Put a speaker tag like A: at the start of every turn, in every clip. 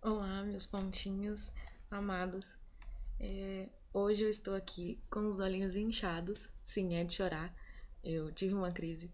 A: Olá, meus pontinhos amados. Hoje eu estou aqui com os olhinhos inchados. Sim, é de chorar. Eu tive uma crise,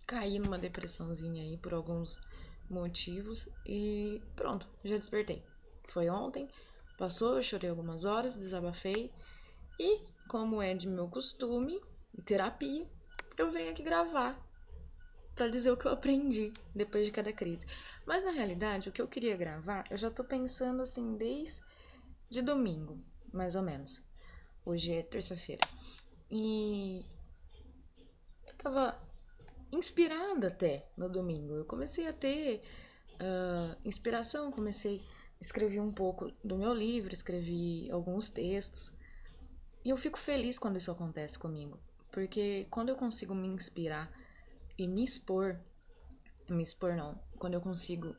A: caí numa depressãozinha aí por alguns motivos e pronto, já despertei. Foi ontem, passou, eu chorei algumas horas, desabafei e, como é de meu costume, terapia, eu venho aqui gravar para dizer o que eu aprendi depois de cada crise. Mas na realidade, o que eu queria gravar, eu já tô pensando assim desde domingo, mais ou menos. Hoje é terça-feira. E eu tava inspirada até no domingo. Eu comecei a ter inspiração, comecei a escrever um pouco do meu livro, escrevi alguns textos. E eu fico feliz quando isso acontece comigo. Porque quando eu consigo me inspirar e me expor não, quando eu consigo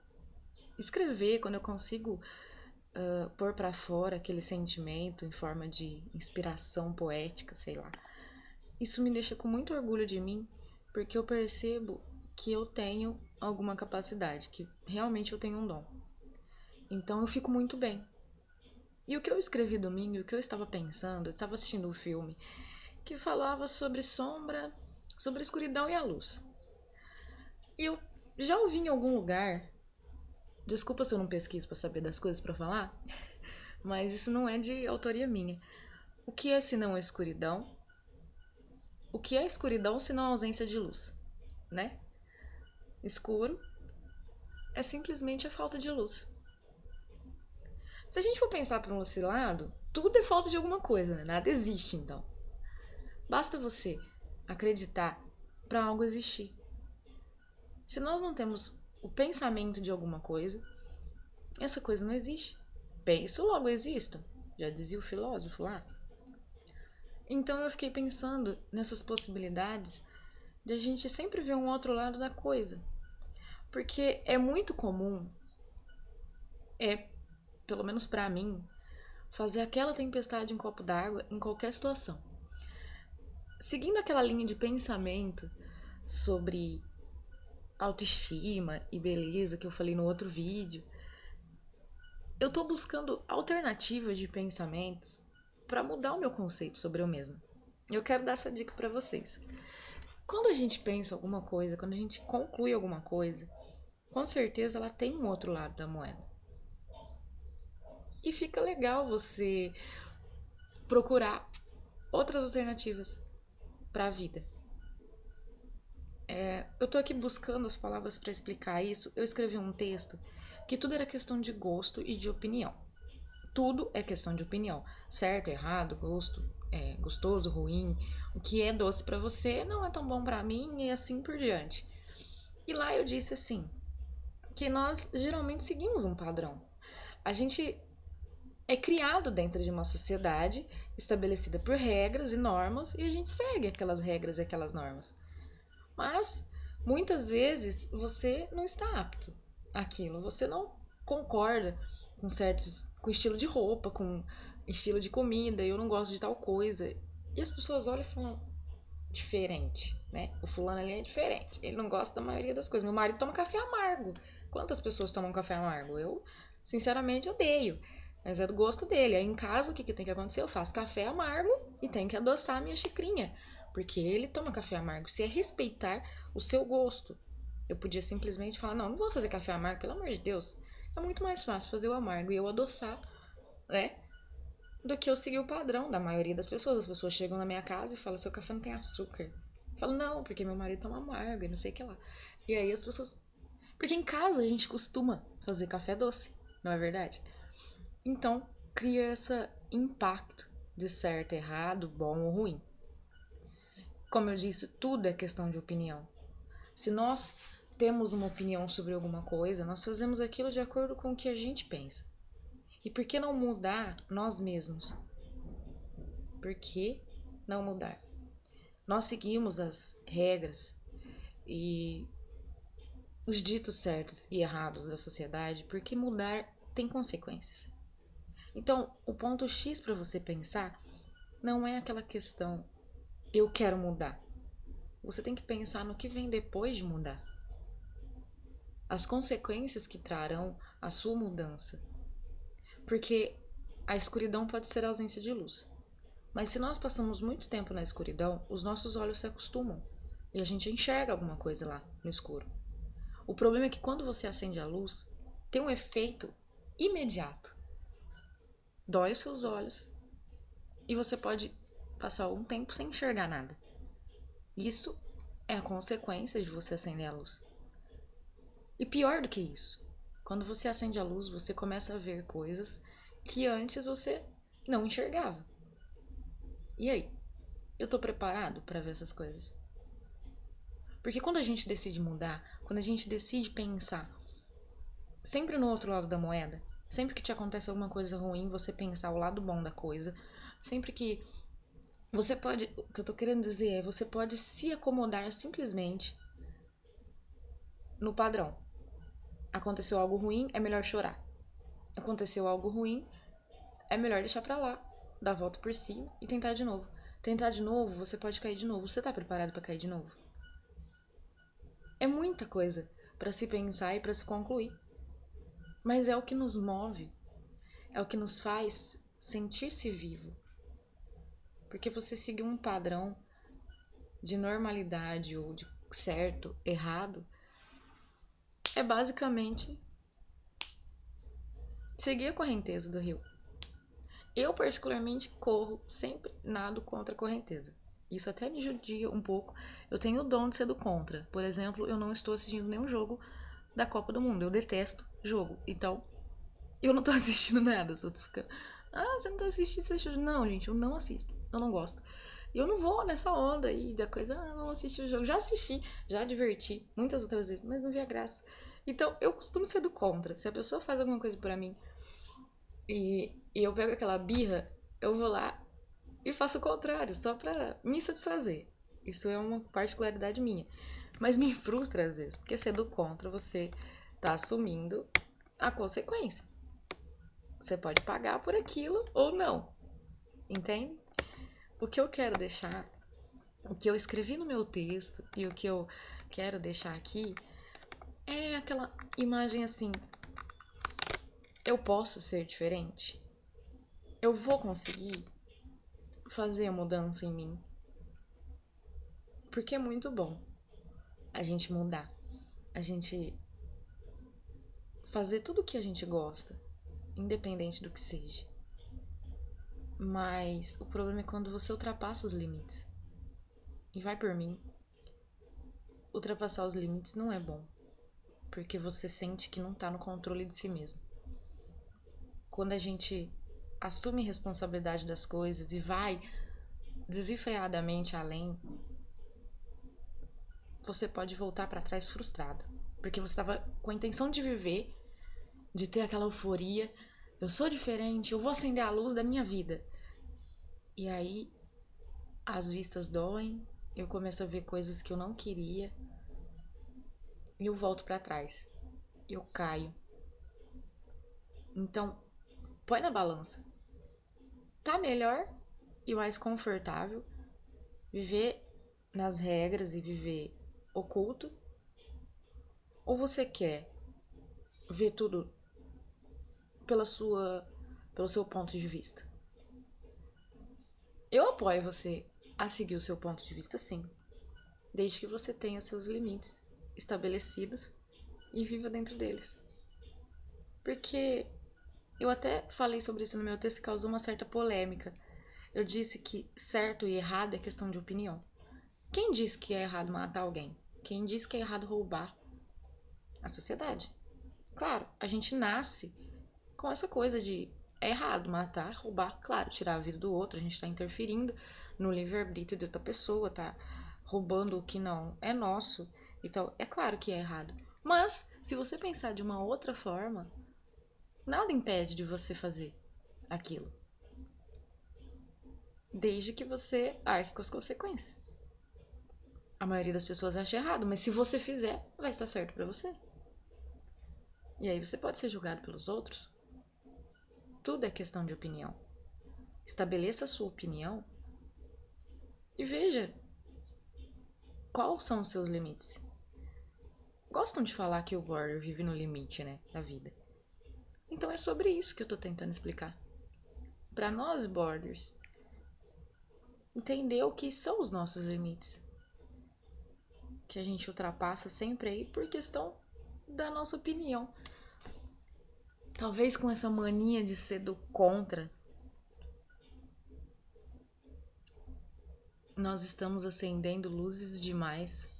A: escrever, quando eu consigo pôr para fora aquele sentimento em forma de inspiração poética, sei lá. Isso me deixa com muito orgulho de mim, porque eu percebo que eu tenho alguma capacidade, que realmente eu tenho um dom. Então eu fico muito bem. E o que eu escrevi domingo, o que eu estava pensando, eu estava assistindo um filme que falava sobre sombra, sobre a escuridão e a luz. E eu já ouvi em algum lugar, desculpa se eu não pesquiso para saber das coisas para falar, mas isso não é de autoria minha. O que é senão a escuridão? O que é escuridão senão a ausência de luz, né? Escuro é simplesmente a falta de luz. Se a gente for pensar por esse lado, tudo é falta de alguma coisa, né? Nada existe, então. Basta você acreditar para algo existir. Se nós não temos o pensamento de alguma coisa, essa coisa não existe. Penso, logo existo, já dizia o filósofo lá. Então eu fiquei pensando nessas possibilidades de a gente sempre ver um outro lado da coisa. Porque é muito comum, pelo menos para mim, fazer aquela tempestade em copo d'água em qualquer situação. Seguindo aquela linha de pensamento sobre autoestima e beleza que eu falei no outro vídeo, eu tô buscando alternativas de pensamentos para mudar o meu conceito sobre eu mesma. Eu quero dar essa dica para vocês. Quando a gente pensa alguma coisa, quando a gente conclui alguma coisa, com certeza ela tem um outro lado da moeda. E fica legal você procurar outras alternativas para a vida. Eu tô aqui buscando as palavras para explicar isso. Eu escrevi um texto que tudo era questão de gosto e de opinião. Tudo é questão de opinião. Certo, errado, gostoso, ruim. O que é doce para você não é tão bom para mim e assim por diante. E lá eu disse assim, que nós geralmente seguimos um padrão. A gente é criado dentro de uma sociedade estabelecida por regras e normas e a gente segue aquelas regras e aquelas normas. Mas muitas vezes você não está apto àquilo, você não concorda com estilo de roupa, com estilo de comida, eu não gosto de tal coisa. E as pessoas olham e falam diferente, né? O fulano ali é diferente, ele não gosta da maioria das coisas. Meu marido toma café amargo. Quantas pessoas tomam café amargo? Eu, sinceramente, odeio. Mas é do gosto dele. Aí em casa, o que tem que acontecer? Eu faço café amargo e tenho que adoçar a minha xicrinha. Porque ele toma café amargo. Se é respeitar o seu gosto. Eu podia simplesmente falar, não vou fazer café amargo, pelo amor de Deus. É muito mais fácil fazer o amargo e eu adoçar, né? Do que eu seguir o padrão da maioria das pessoas. As pessoas chegam na minha casa e falam, seu café não tem açúcar. Eu falo, não, porque meu marido toma amargo e não sei o que lá. E aí as pessoas... Porque em casa a gente costuma fazer café doce, não é verdade? Então, cria esse impacto de certo, errado, bom ou ruim. Como eu disse, tudo é questão de opinião. Se nós temos uma opinião sobre alguma coisa, nós fazemos aquilo de acordo com o que a gente pensa. E por que não mudar nós mesmos? Por que não mudar? Nós seguimos as regras e os ditos certos e errados da sociedade porque mudar tem consequências. Então, o ponto X para você pensar não é aquela questão eu quero mudar. Você tem que pensar no que vem depois de mudar. as consequências que trarão a sua mudança. Porque a escuridão pode ser a ausência de luz. Mas se nós passamos muito tempo na escuridão, os nossos olhos se acostumam e a gente enxerga alguma coisa lá no escuro. O problema é que quando você acende a luz, tem um efeito imediato. Dói os seus olhos e você pode passar algum tempo sem enxergar nada. Isso é a consequência de você acender a luz. E pior do que isso, quando você acende a luz, você começa a ver coisas que antes você não enxergava. E aí? Eu tô preparado para ver essas coisas? Porque quando a gente decide mudar, quando a gente decide pensar sempre no outro lado da moeda, sempre que te acontece alguma coisa ruim, você pensar o lado bom da coisa, sempre que você pode, o que eu tô querendo dizer é, você pode se acomodar simplesmente no padrão. Aconteceu algo ruim, é melhor chorar. Aconteceu algo ruim, é melhor deixar pra lá, dar a volta por cima e tentar de novo. Tentar de novo, você pode cair de novo. Você tá preparado pra cair de novo? É muita coisa pra se pensar e pra se concluir. Mas é o que nos move, é o que nos faz sentir-se vivo. Porque você seguir um padrão de normalidade ou de certo, errado, é basicamente seguir a correnteza do rio. Eu, particularmente, corro, sempre nado contra a correnteza. Isso até me judia um pouco. Eu tenho o dom de ser do contra. Por exemplo, eu não estou assistindo nenhum jogo da Copa do Mundo. Eu detesto jogo. Então, eu não tô assistindo nada. Os outros ficam, você não tá assistindo, você assistiu? Não, gente, eu não assisto. Eu não gosto. E eu não vou nessa onda aí da coisa, vamos assistir o jogo. Já assisti, já diverti muitas outras vezes, mas não vi a graça. Então, eu costumo ser do contra. Se a pessoa faz alguma coisa pra mim e eu pego aquela birra, eu vou lá e faço o contrário, só pra me satisfazer. Isso é uma particularidade minha. Mas me frustra às vezes, porque ser do contra, você tá assumindo a consequência. Você pode pagar por aquilo ou não. Entende? O que eu quero deixar, o que eu escrevi no meu texto e o que eu quero deixar aqui é aquela imagem assim: eu posso ser diferente? Eu vou conseguir fazer a mudança em mim? Porque é muito bom a gente mudar, a gente fazer tudo o que a gente gosta, independente do que seja. Mas o problema é quando você ultrapassa os limites. E vai por mim, ultrapassar os limites não é bom, porque você sente que não tá no controle de si mesmo. Quando a gente assume responsabilidade das coisas e vai desenfreadamente além, você pode voltar para trás frustrado, porque você estava com a intenção de viver, de ter aquela euforia, eu sou diferente, eu vou acender a luz da minha vida. E aí as vistas doem, eu começo a ver coisas que eu não queria e eu volto para trás. Eu caio. Então, põe na balança. Tá melhor e mais confortável viver nas regras e viver oculto? Ou você quer ver tudo pelo seu ponto de vista? Eu apoio você a seguir o seu ponto de vista, sim, desde que você tenha seus limites estabelecidos e viva dentro deles. Porque eu até falei sobre isso no meu texto e causou uma certa polêmica. Eu disse que certo e errado é questão de opinião. Quem diz que é errado matar alguém? Quem diz que é errado roubar? A sociedade. Claro, a gente nasce com essa coisa de é errado matar, roubar, claro, tirar a vida do outro, a gente está interferindo no livre-arbítrio de outra pessoa, tá roubando o que não é nosso. Então, é claro que é errado. Mas, se você pensar de uma outra forma, nada impede de você fazer aquilo. Desde que você arque com as consequências. A maioria das pessoas acha errado, mas se você fizer, vai estar certo pra você. E aí você pode ser julgado pelos outros. Tudo é questão de opinião. Estabeleça a sua opinião e veja quais são os seus limites. gostam de falar que o border vive no limite, né, da vida. Então é sobre isso que eu tô tentando explicar. Para nós, borders, entender o que são os nossos limites. Que a gente ultrapassa sempre aí por questão da nossa opinião. Talvez com essa mania de ser do contra, nós estamos acendendo luzes demais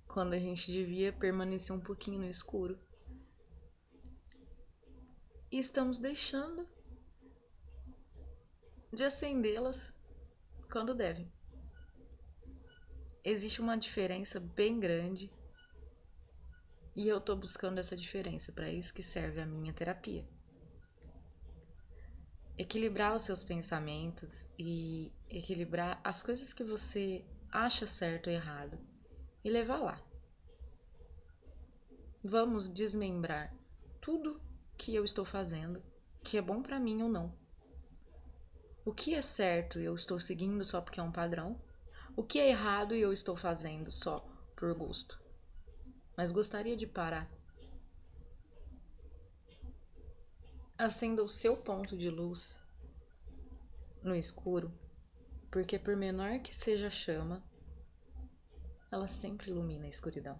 A: quando a gente devia permanecer um pouquinho no escuro. E estamos deixando de acendê-las quando devem. Existe uma diferença bem grande e eu tô buscando essa diferença, para isso que serve a minha terapia. Equilibrar os seus pensamentos e equilibrar as coisas que você acha certo ou errado e levar lá. Vamos desmembrar tudo que eu estou fazendo, que é bom para mim ou não. O que é certo e eu estou seguindo só porque é um padrão, o que é errado e eu estou fazendo só por gosto. Mas gostaria de parar. Acenda o seu ponto de luz no escuro, porque por menor que seja a chama, ela sempre ilumina a escuridão.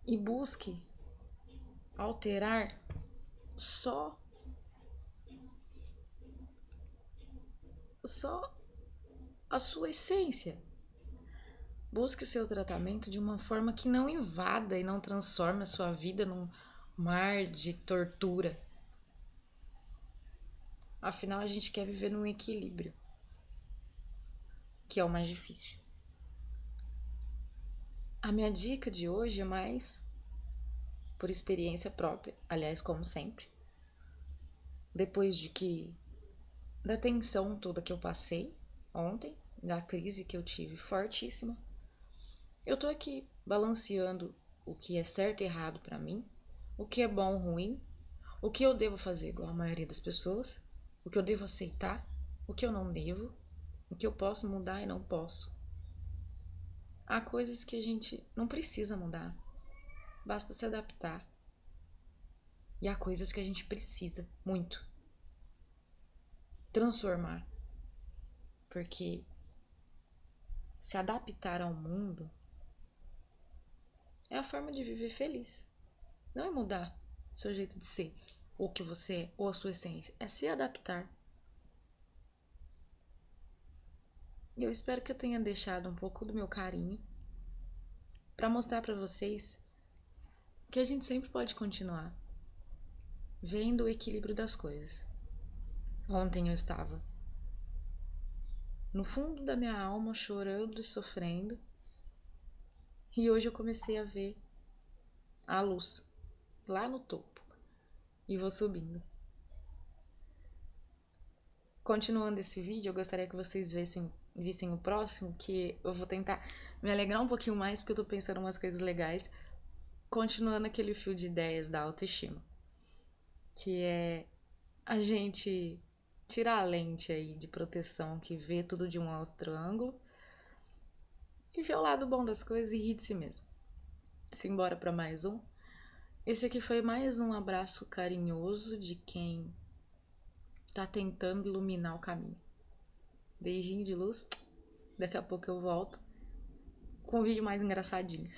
A: E busque alterar só a sua essência. Busque o seu tratamento de uma forma que não invada e não transforme a sua vida num mar de tortura. Afinal, a gente quer viver num equilíbrio, que é o mais difícil. A minha dica de hoje é mais por experiência própria, aliás, como sempre. Depois da tensão toda que eu passei ontem, da crise que eu tive fortíssima, eu tô aqui balanceando o que é certo e errado pra mim, o que é bom ou ruim, o que eu devo fazer igual a maioria das pessoas, o que eu devo aceitar, o que eu não devo, o que eu posso mudar e não posso. Há coisas que a gente não precisa mudar, basta se adaptar. E há coisas que a gente precisa muito transformar, porque se adaptar ao mundo é a forma de viver feliz. Não é mudar seu jeito de ser, ou o que você é, ou a sua essência. É se adaptar. E eu espero que eu tenha deixado um pouco do meu carinho para mostrar para vocês que a gente sempre pode continuar vendo o equilíbrio das coisas. Ontem eu estava no fundo da minha alma chorando e sofrendo, e hoje eu comecei a ver a luz lá no topo e vou subindo. Continuando esse vídeo, eu gostaria que vocês vissem o próximo, que eu vou tentar me alegrar um pouquinho mais, porque eu tô pensando em umas coisas legais, continuando aquele fio de ideias da autoestima, que é a gente tirar a lente aí de proteção que vê tudo de um outro ângulo e ver o lado bom das coisas e rir de si mesmo. Simbora para mais um. Esse aqui foi mais um abraço carinhoso de quem tá tentando iluminar o caminho. Beijinho de luz. Daqui a pouco eu volto com um vídeo mais engraçadinho.